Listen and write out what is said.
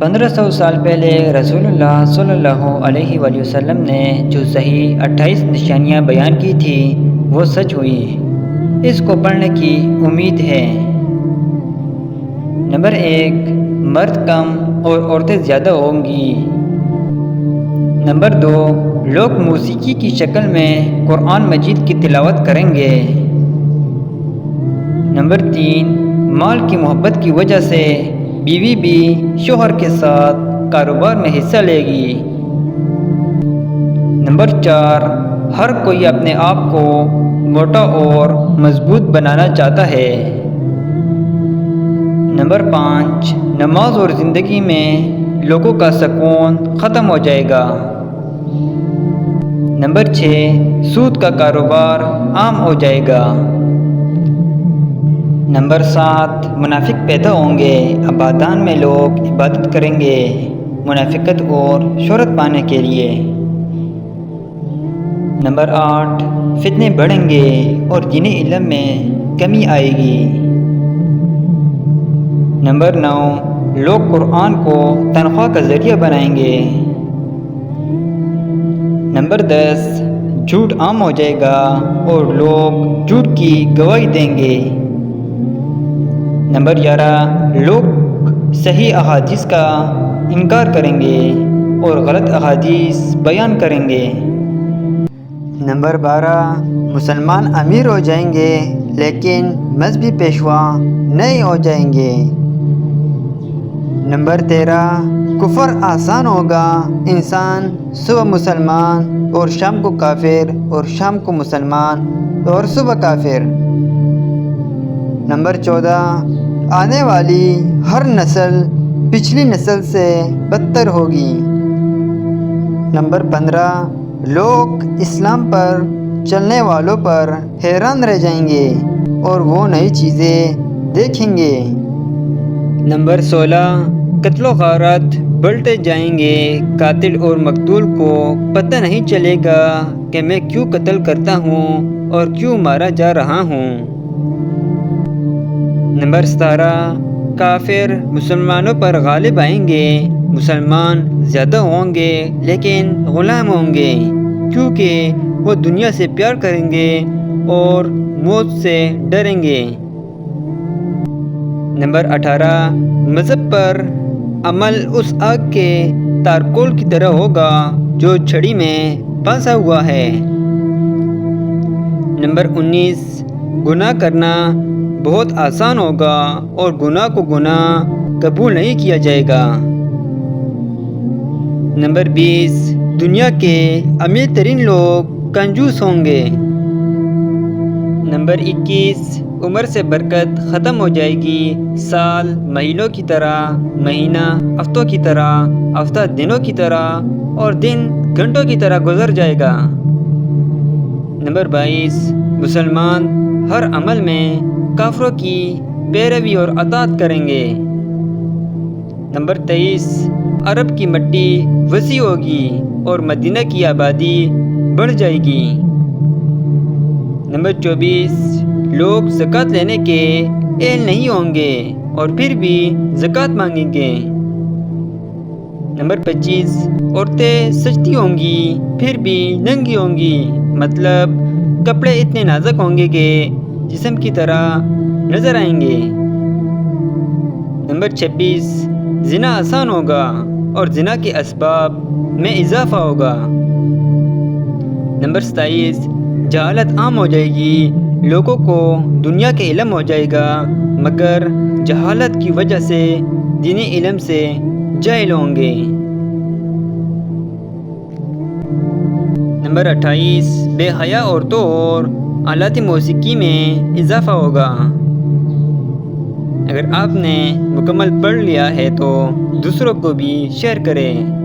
1500 سال پہلے رسول اللہ صلی اللہ علیہ وآلہ وسلم نے جو صحیح 28 نشانیاں بیان کی تھی وہ سچ ہوئی۔ اس کو پڑھنے کی امید ہے۔ نمبر 1، مرد کم اور عورتیں زیادہ ہوں گی۔ نمبر 2، لوگ موسیقی کی شکل میں قرآن مجید کی تلاوت کریں گے۔ نمبر 3، مال کی محبت کی وجہ سے بیوی بھی شوہر کے ساتھ کاروبار میں حصہ لے گی۔ نمبر 4، ہر کوئی اپنے آپ کو موٹا اور مضبوط بنانا چاہتا ہے۔ نمبر 5، نماز اور زندگی میں لوگوں کا سکون ختم ہو جائے گا۔ نمبر 6، سود کا کاروبار عام ہو جائے گا۔ نمبر 7، منافق پیدا ہوں گے۔ آبادان میں لوگ عبادت کریں گے منافقت اور شہرت پانے کے لیے۔ نمبر 8، فتنے بڑھیں گے اور دینی علم میں کمی آئے گی۔ نمبر 9، لوگ قرآن کو تنخواہ کا ذریعہ بنائیں گے۔ نمبر 10، جھوٹ عام ہو جائے گا اور لوگ جھوٹ کی گواہی دیں گے۔ نمبر 11، لوگ صحیح احادیث کا انکار کریں گے اور غلط احادیث بیان کریں گے۔ نمبر 12، مسلمان امیر ہو جائیں گے لیکن مذہبی پیشوا نہیں ہو جائیں گے۔ نمبر 13، کفر آسان ہوگا۔ انسان صبح مسلمان اور شام کو کافر اور شام کو مسلمان اور صبح کافر۔ نمبر 14، آنے والی ہر نسل پچھلی نسل سے بدتر ہوگی۔ نمبر 15، لوگ اسلام پر چلنے والوں پر حیران رہ جائیں گے اور وہ نئی چیزیں دیکھیں گے۔ نمبر 16، قتل و غارت بڑھتے جائیں گے۔ قاتل اور مقتول کو پتہ نہیں چلے گا کہ میں کیوں قتل کرتا ہوں اور کیوں مارا جا رہا ہوں۔ نمبر 17، کافر مسلمانوں پر غالب آئیں گے۔ مسلمان زیادہ ہوں گے لیکن غلام ہوں گے کیونکہ وہ دنیا سے پیار کریں گے اور موت سے ڈریں گے۔ نمبر 18، مذہب پر عمل اس آگ کے تارکول کی طرح ہوگا جو چھڑی میں پھنسا ہوا ہے۔ نمبر 19، گناہ کرنا بہت آسان ہوگا اور گناہ کو گناہ قبول نہیں کیا جائے گا۔ نمبر 20، دنیا کے امیر ترین لوگ کنجوس ہوں گے۔ نمبر 21، عمر سے برکت ختم ہو جائے گی۔ سال مہینوں کی طرح، مہینہ ہفتوں کی طرح، ہفتہ دنوں کی طرح اور دن گھنٹوں کی طرح گزر جائے گا۔ نمبر 22، مسلمان ہر عمل میں کافروں کی پیروی اور اطاعت کریں گے۔ نمبر 23، عرب کی مٹی وسیع ہوگی اور مدینہ کی آبادی بڑھ جائے گی۔ نمبر 24، لوگ زکوٰۃ لینے کے اہل نہیں ہوں گے اور پھر بھی زکوٰۃ مانگیں گے۔ نمبر 25، عورتیں سجتی ہوں گی پھر بھی ننگی ہوں گی، مطلب کپڑے اتنے نازک ہوں گے کہ جسم کی طرح نظر آئیں گے۔ نمبر 26، زنا آسان ہوگا اور زنا کے اسباب میں اضافہ ہوگا۔ نمبر 27، جہالت عام ہو جائے گی۔ لوگوں کو دنیا کے علم ہو جائے گا مگر جہالت کی وجہ سے دینی علم سے جاہل ہوں گے۔ نمبر 28، بے حیا عورتوں اور آلات موسیقی میں اضافہ ہوگا۔ اگر آپ نے مکمل پڑھ لیا ہے تو دوسروں کو بھی شیئر کریں۔